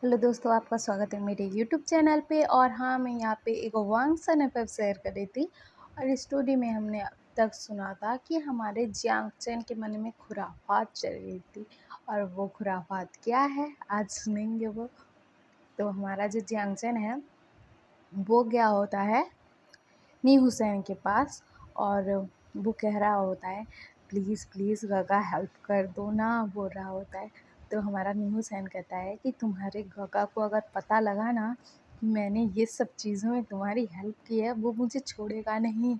Hello दोस्तों, आपका स्वागत है मेरे यूट्यूब चैनल पे। और हाँ, मैं यहाँ पे एक वांगसन एफएफ शेयर कर रही थी। और इस स्टोरी में हमने अब तक सुना था कि हमारे जियांग चैन के मन में खुराफात चल रही थी। और वो खुराफात क्या है, आज सुनेंगे वो। तो हमारा जो जियांग चैन है वो गया होता है नी हुसैन के पास। और वो कह रहा होता है, प्लीज़ प्लीज़ गगा हेल्प कर दो ना, बोल रहा होता है। तो हमारा नी हुसैन कहता है कि तुम्हारे गगा को अगर पता लगा ना कि मैंने ये सब चीज़ों में तुम्हारी हेल्प की है, वो मुझे छोड़ेगा नहीं।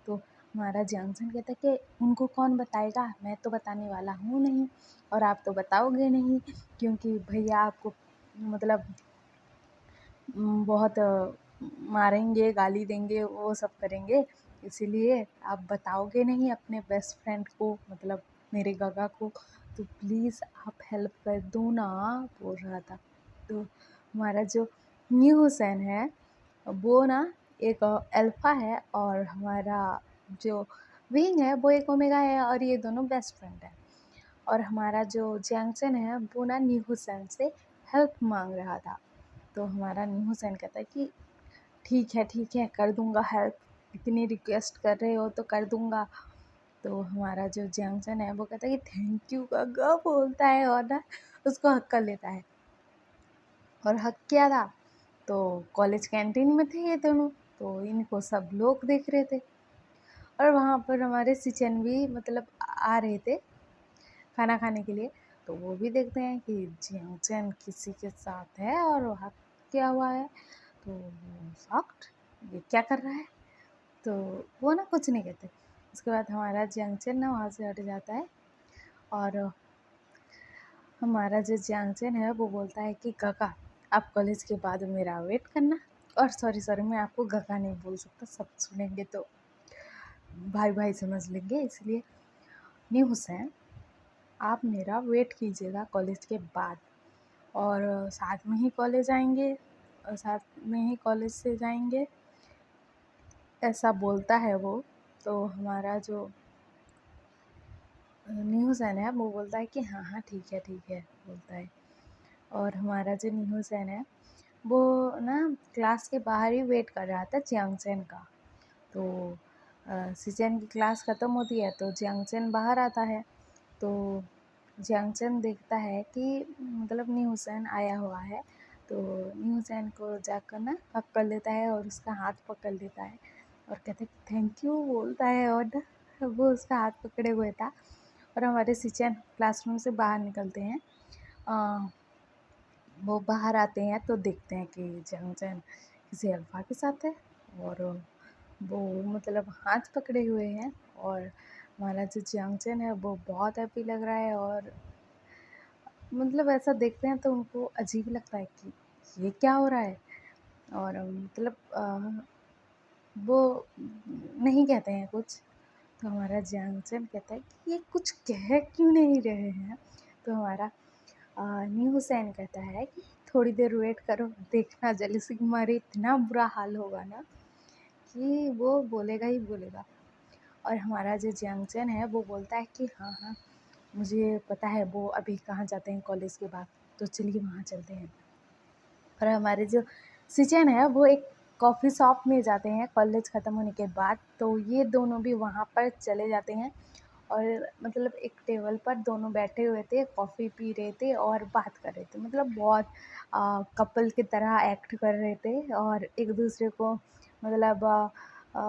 तो हमारा जैंगसन कहता है कि उनको कौन बताएगा, मैं तो बताने वाला हूँ नहीं, और आप तो बताओगे नहीं, क्योंकि भैया आपको मतलब बहुत मारेंगे, गाली देंगे, वो सब करेंगे, इसीलिए आप बताओगे नहीं अपने बेस्ट फ्रेंड को, मतलब मेरे गगा को। तो प्लीज़ आप हेल्प कर दो ना, बोल रहा था। तो हमारा जो न्यू हुसैन है वो ना एक अल्फ़ा है, और हमारा जो विंग है वो एक ओमेगा है, और ये दोनों बेस्ट फ्रेंड हैं। और हमारा जो जैंगसन है वो ना न्यू हुसैन से हेल्प मांग रहा था। तो हमारा न्यू हुसैन कहता है कि ठीक है, कर दूँगा हेल्प, इतनी रिक्वेस्ट कर रहे हो तो कर दूँगा। तो हमारा जो जैंगसन है वो कहता है कि थैंक यू काका, बोलता है, और ना उसको हक कर लेता है। और हक किया था तो कॉलेज कैंटीन में थे ये दोनों, तो इनको सब लोग देख रहे थे। और वहाँ पर हमारे सिचन भी मतलब आ रहे थे खाना खाने के लिए। तो वो भी देखते हैं कि जियांगचैन किसी के साथ है और वहाँ क्या हुआ है। तो वो शॉक्ड, ये क्या कर रहा है। तो वो ना कुछ नहीं कहते। उसके बाद हमारा जियांगचैन ना वहाँ से हट जाता है। और हमारा जो जियांगचैन है वो बोलता है कि काका, आप कॉलेज के बाद मेरा वेट करना। और सॉरी मैं आपको काका नहीं बोल सकता, सब सुनेंगे तो भाई भाई समझ लेंगे, इसलिए न्यू हुसैन, आप मेरा वेट कीजिएगा कॉलेज के बाद। और साथ में ही कॉलेज आएंगे, और साथ में ही कॉलेज से जाएंगे, ऐसा बोलता है वो। तो हमारा जो न्यू हुसैन है वो बोलता है कि हाँ हाँ ठीक है, बोलता है। और हमारा जो न्यू हुसैन है वो ना क्लास के बाहर ही वेट कर रहा था जियांगचैन का। तो सिचेन की क्लास ख़त्म होती है तो जियांगचैन बाहर आता है। तो जियांगचैन देखता है कि मतलब न्यू हुसैन आया हुआ है। तो न्यू हुसैन को जाकर ना हक कर लेता है और उसका हाथ पकड़ लेता है, और कहता है थैंक यू, बोलता है। और ना वो उसका हाथ पकड़े हुए था। और हमारे सिचेन क्लासरूम से बाहर निकलते हैं। अ, वो बाहर आते हैं तो देखते हैं कि जियांगचैन किसी अल्फ़ा के साथ है। और वो मतलब हाथ पकड़े हुए हैं। और हमारा जो जियांगचैन है वो बहुत हैप्पी लग रहा है। और मतलब ऐसा देखते हैं तो उनको अजीब लगता है कि ये क्या हो रहा है। और मतलब वो नहीं कहते हैं कुछ। तो हमारा जियांगचैन कहता है कि ये कुछ कह क्यों नहीं रहे हैं। तो हमारा न्यू हुसैन कहता है कि थोड़ी देर वेट करो, देखना जेलसी के मारे इतना बुरा हाल होगा ना कि वो बोलेगा ही बोलेगा। और हमारा जो जियांगचैन है वो बोलता है कि हाँ हाँ, मुझे पता है वो अभी कहाँ जाते हैं कॉलेज के बाद, तो चलिए वहाँ चलते हैं। और हमारे जो सिचन है वो एक कॉफ़ी शॉप में जाते हैं कॉलेज ख़त्म होने के बाद। तो ये दोनों भी वहाँ पर चले जाते हैं। और मतलब एक टेबल पर दोनों बैठे हुए थे, कॉफ़ी पी रहे थे और बात कर रहे थे, मतलब बहुत कपल की तरह एक्ट कर रहे थे। और एक दूसरे को मतलब अ,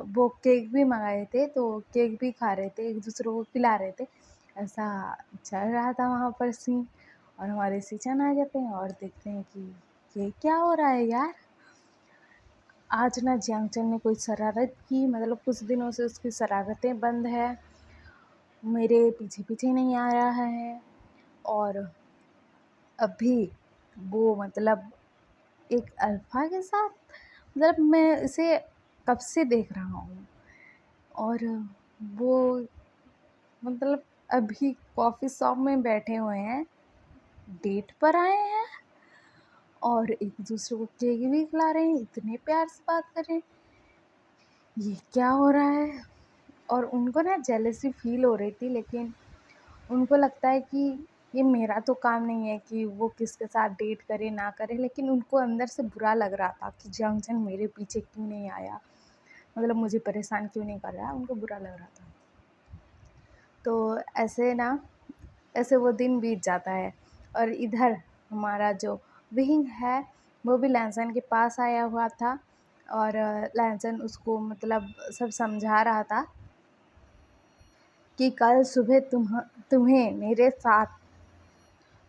वो केक भी मंगाए थे तो केक भी खा रहे थे, एक दूसरे को खिला रहे थे, ऐसा चल रहा था वहाँ पर सीन। और हमारे सिचन आ जाते हैं और देखते हैं कि ये क्या हो रहा है यार। आज ना जियांगचैन ने कोई शरारत की, मतलब कुछ दिनों से उसकी शरारतें बंद है, मेरे पीछे पीछे नहीं आ रहा है। और अभी वो मतलब एक अल्फ़ा के साथ, मतलब मैं इसे कब से देख रहा हूँ। और वो मतलब अभी कॉफ़ी शॉप में बैठे हुए हैं, डेट पर आए हैं, और एक दूसरे को केक भी खिला रहे हैं, इतने प्यार से बात कर रहे हैं, ये क्या हो रहा है। और उनको ना जेलसी फील हो रही थी, लेकिन उनको लगता है कि ये मेरा तो काम नहीं है कि वो किसके साथ डेट करे ना करे, लेकिन उनको अंदर से बुरा लग रहा था कि जंक्शन मेरे पीछे क्यों नहीं आया, मतलब मुझे परेशान क्यों नहीं कर रहा, उनको बुरा लग रहा था। तो ऐसे ना, ऐसे वो दिन बीत जाता है। और इधर हमारा जो विंग है वो भी लैंसन के पास आया हुआ था, और लैंसन उसको मतलब सब समझा रहा था कि कल सुबह तुम्हें मेरे साथ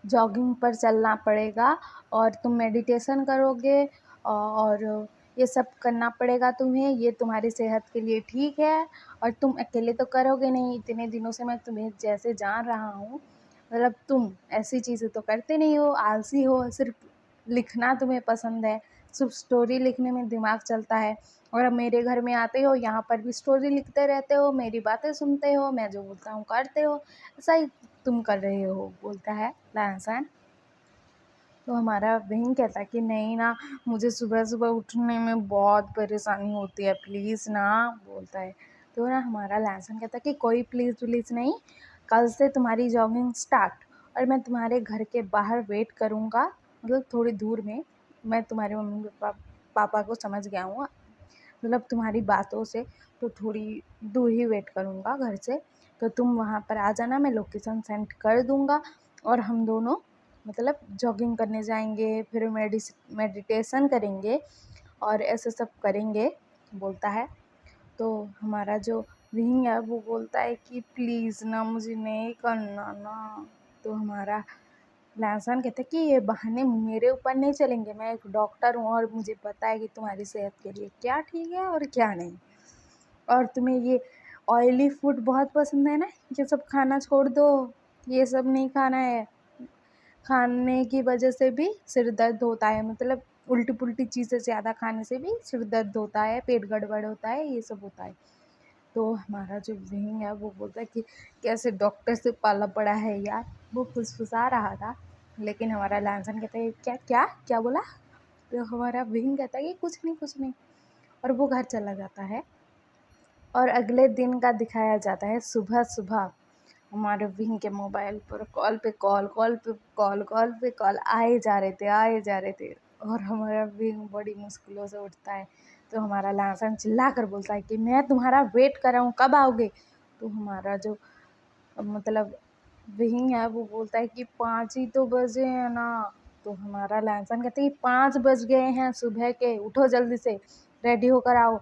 जॉगिंग पर चलना पड़ेगा, और तुम मेडिटेशन करोगे, और ये सब करना पड़ेगा तुम्हें, ये तुम्हारी सेहत के लिए ठीक है। और तुम अकेले तो करोगे नहीं, इतने दिनों से मैं तुम्हें जैसे जान रहा हूँ, मतलब तुम ऐसी चीज़ें तो करते नहीं हो, आलसी हो, सिर्फ लिखना तुम्हें पसंद है, सिर्फ स्टोरी लिखने में दिमाग चलता है। और अब मेरे घर में आते हो, यहाँ पर भी स्टोरी लिखते रहते हो, मेरी बातें सुनते हो, मैं जो बोलता हूँ करते हो, ऐसा ही तुम कर रहे हो, बोलता है लहसन। तो हमारा बहन कहता है कि नहीं ना, मुझे सुबह सुबह उठने में बहुत परेशानी होती है, प्लीज़ ना, बोलता है। तो ना हमारा लहसन कहता है कि कोई प्लीज़ प्लीज़ नहीं, कल से तुम्हारी जॉगिंग स्टार्ट, और मैं तुम्हारे घर के बाहर वेट करूँगा, मतलब थोड़ी दूर में। मैं तुम्हारे मम्मी पापा को समझ गया हूँ, मतलब तुम्हारी बातों से, तो थोड़ी दूर ही वेट करूँगा घर से। तो तुम वहाँ पर आ जाना, मैं लोकेशन सेंड कर दूँगा, और हम दोनों मतलब जॉगिंग करने जाएंगे, फिर मेडिटेशन करेंगे, और ऐसे सब करेंगे, बोलता है। तो हमारा जो विंग है वो बोलता है कि प्लीज़ ना, मुझे नहीं करना ना। तो हमारा लहसन कहता है कि ये बहाने मेरे ऊपर नहीं चलेंगे, मैं एक डॉक्टर हूँ, और मुझे पता है कि तुम्हारी सेहत के लिए क्या ठीक है और क्या नहीं। और तुम्हें ये ऑयली फूड बहुत पसंद है ना, ये सब खाना छोड़ दो, ये सब नहीं खाना है। खाने की वजह से भी सिर दर्द होता है, मतलब उल्टी पुल्टी चीज़ें ज़्यादा खाने से भी सिर दर्द होता है, पेट गड़बड़ होता है, ये सब होता है। तो हमारा जो विंग है वो बोलता है कि कैसे डॉक्टर से पाला पड़ा है यार, वो फुसफुसा रहा था। लेकिन हमारा लैंसन कहता है क्या क्या क्या बोला। तो हमारा विंग कहता है कि कुछ नहीं कुछ नहीं, और वो घर चला जाता है। और अगले दिन का दिखाया जाता है सुबह सुबह, हमारे विंग के मोबाइल पर कॉल पे कॉल, कॉल पे कॉल, कॉल पे कॉल आए जा रहे थे, आए जा रहे थे। और हमारा विंग बड़ी मुश्किलों से उठता है। तो हमारा लहसन चिल्ला कर बोलता है कि मैं तुम्हारा वेट कर रहा हूँ, कब आओगे। तो हमारा जो मतलब विंग है वो बोलता है कि 5 ही तो बजे हैं ना। तो हमारा लहसन कहते हैं कि 5 बज गए हैं सुबह के, उठो जल्दी से, रेडी होकर आओ।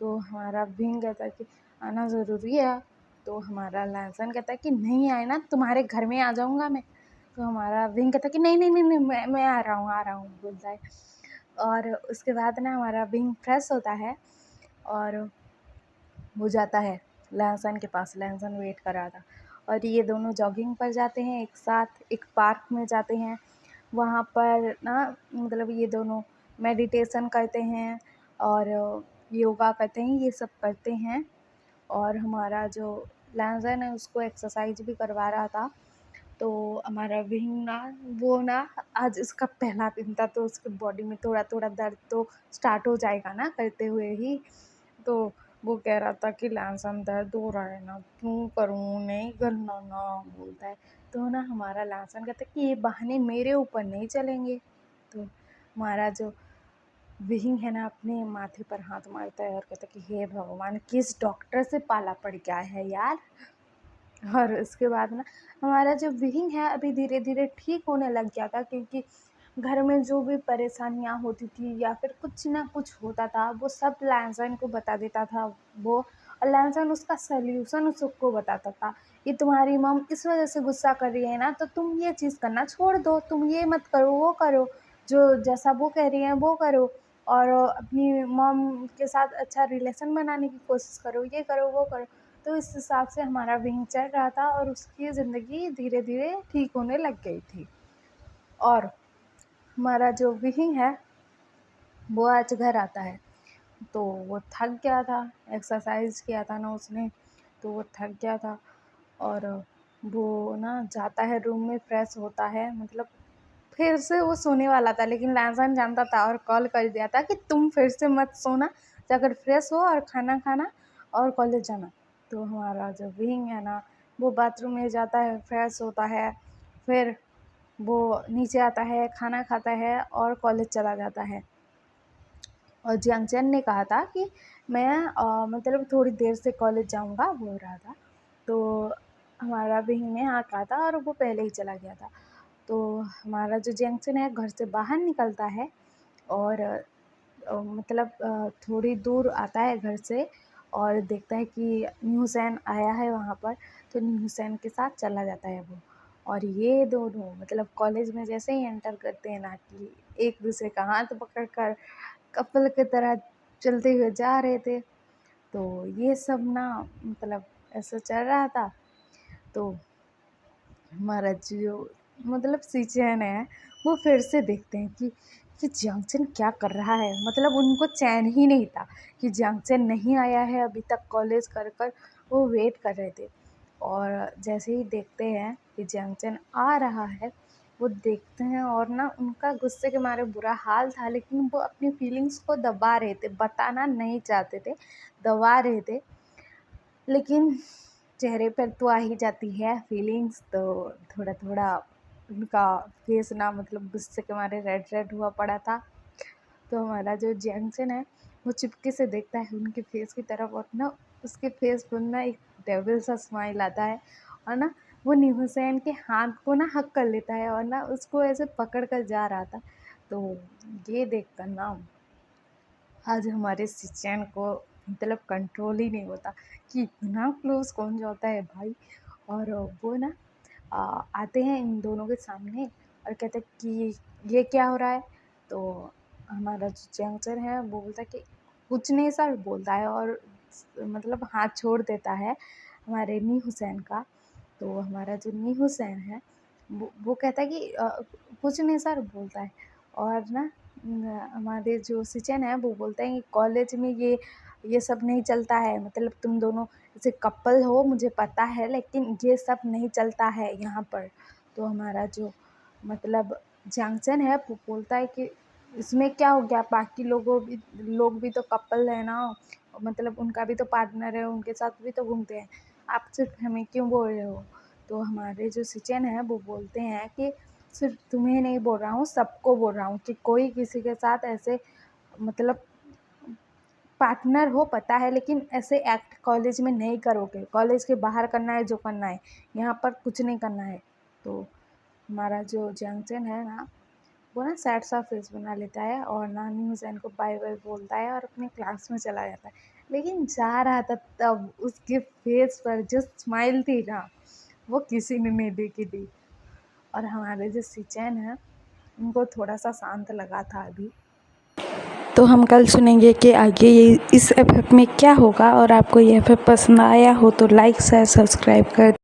तो हमारा विंग कहता है कि आना ज़रूरी है। तो हमारा लहसन कहता है कि नहीं आए ना, तुम्हारे घर में आ जाऊँगा मैं। तो हमारा विंग कहता है कि नहीं नहीं नहीं नहीं, मैं आ रहा हूँ, बोलता है। और उसके बाद ना हमारा विंग फ्रेश होता है, और वो जाता है लहसन के पास, लहसन वेट कर रहा था। और ये दोनों जॉगिंग पर जाते हैं एक साथ, एक पार्क में जाते हैं। वहाँ पर ना मतलब ये दोनों मेडिटेशन करते हैं, और योगा करते हैं, ये सब करते हैं। और हमारा जो लहसन है उसको एक्सरसाइज भी करवा रहा था। तो हमारा विंग ना, वो ना, आज इसका पहला दिन था, तो उसके बॉडी में थोड़ा थोड़ा दर्द तो स्टार्ट हो जाएगा ना करते हुए ही। तो वो कह रहा था कि लहसन दर्द हो रहा है ना, क्यों करूँ, नहीं करना ना, बोलता है। तो ना हमारा लहसन कहता है कि ये बहाने मेरे ऊपर नहीं चलेंगे। तो हमारा जो विंग है ना अपने माथे पर हाथ मारता है और कहता है कि हे भगवान, किस डॉक्टर से पाला पड़ गया है यार। और उसके बाद ना हमारा जो विंग है अभी धीरे धीरे ठीक होने लग गया था, क्योंकि घर में जो भी परेशानियाँ होती थी या फिर कुछ ना कुछ होता था, वो सब लैंसन को बता देता था वो। और लैंसन उसका सल्यूशन उसको बताता था कि तुम्हारी मम इस वजह से गुस्सा कर रही है ना, तो तुम ये चीज़ करना छोड़ दो, तुम ये मत करो, वो करो, जो जैसा वो कह रही हैं वो करो, और अपनी मम के साथ अच्छा रिलेशन बनाने की कोशिश करो, ये करो वो करो। तो इस हिसाब से हमारा विंग चल रहा था, और उसकी ज़िंदगी धीरे धीरे ठीक होने लग गई थी। और हमारा जो विंग है वो आज घर आता है, तो वो थक गया था, एक्सरसाइज किया था ना उसने, तो वो थक गया था। और वो ना जाता है रूम में, फ्रेश होता है, मतलब फिर से वो सोने वाला था, लेकिन लैंसन जानता था और कॉल कर दिया था कि तुम फिर से मत सोना, जाकर फ्रेश हो और खाना खाना और कॉलेज जाना। तो हमारा जो विंग है ना वो बाथरूम में जाता है, फ्रेश होता है, फिर वो नीचे आता है, खाना खाता है और कॉलेज चला जाता है। और जियांगचैन ने कहा था कि मैं मतलब थोड़ी देर से कॉलेज जाऊंगा, बोल रहा था। तो हमारा भी ने हाँ कहा था और वो पहले ही चला गया था। तो हमारा जो जियांगचैन है घर से बाहर निकलता है और मतलब थोड़ी दूर आता है घर से और देखता है कि न्यूसैन आया है वहाँ पर। तो न्यूसैन के साथ चला जाता है वो। और ये दोनों मतलब कॉलेज में जैसे ही एंटर करते हैं ना कि एक दूसरे का हाथ पकड़ कर कपल की तरह चलते हुए जा रहे थे। तो ये सब ना मतलब ऐसा चल रहा था। तो हमारा जो मतलब सीचैन है वो फिर से देखते हैं कि जियांगचैन क्या कर रहा है। मतलब उनको चैन ही नहीं था कि जियांगचैन नहीं आया है अभी तक कॉलेज कर कर वो वेट कर रहे थे। और जैसे ही देखते हैं कि जियांगचैन आ रहा है, वो देखते हैं और ना उनका गुस्से के मारे बुरा हाल था, लेकिन वो अपनी फीलिंग्स को दबा रहे थे, बताना नहीं चाहते थे, दबा रहे थे। लेकिन चेहरे पर तो आ ही जाती है फीलिंग्स। तो थोड़ा थोड़ा उनका फेस ना मतलब गुस्से के मारे रेड रेड हुआ पड़ा था। तो हमारा जो जियांगचैन है वो चुपके से देखता है उनके फेस की तरफ और ना उसके फेस पर ना एक डेविल सा स्माइल आता है। और ना वो न्यूसैन के हाथ को ना हक कर लेता है और ना उसको ऐसे पकड़ कर जा रहा था। तो ये देख कर ना आज हमारे सिचैन को मतलब कंट्रोल ही नहीं होता कि इतना क्लोज कौन जाता है भाई। और वो ना आते हैं इन दोनों के सामने और कहते हैं कि ये क्या हो रहा है। तो हमारा जो जियांगचैन है वो बोलता है कि कुछ नहीं सर, बोलता है और मतलब हाथ छोड़ देता है हमारे नी हुसैन का। तो हमारा जो नी हुसैन है वो कहता है कि कुछ नहीं सर, बोलता है। और ना हमारे जो सिचन है वो बोलते हैं कि कॉलेज में ये सब नहीं चलता है, मतलब तुम दोनों जैसे कपल हो मुझे पता है, लेकिन ये सब नहीं चलता है यहाँ पर। तो हमारा जो मतलब जियांगचैन है वो बोलता है कि इसमें क्या हो गया, बाकी लोग भी तो कपल है ना, मतलब उनका भी तो पार्टनर है, उनके साथ भी तो घूमते हैं, आप सिर्फ हमें क्यों बोल रहे हो। तो हमारे जो सिचन है वो बोलते हैं कि सिर्फ तुम्हें नहीं बोल रहा हूँ, सबको बोल रहा हूँ कि कोई किसी के साथ ऐसे मतलब पार्टनर हो पता है, लेकिन ऐसे एक्ट कॉलेज में नहीं करोगे, कॉलेज के बाहर करना है जो करना है, यहाँ पर कुछ नहीं करना है। तो हमारा जो जियांगचैन है ना वो ना सैड सा फेस बना लेता है और ना न्यूज़ैन को बाय बाय बोलता है और अपने क्लास में चला जाता है। लेकिन जा रहा था तब उसके फेस पर जो स्माइल थी ना वो किसी ने नहीं देखी थी। और हमारे जो सिचैन है उनको थोड़ा सा शांत लगा था अभी। तो हम कल सुनेंगे कि आगे ये इस एफ में क्या होगा। और आपको ये एफ पसंद आया हो तो लाइक शेयर सब्सक्राइब कर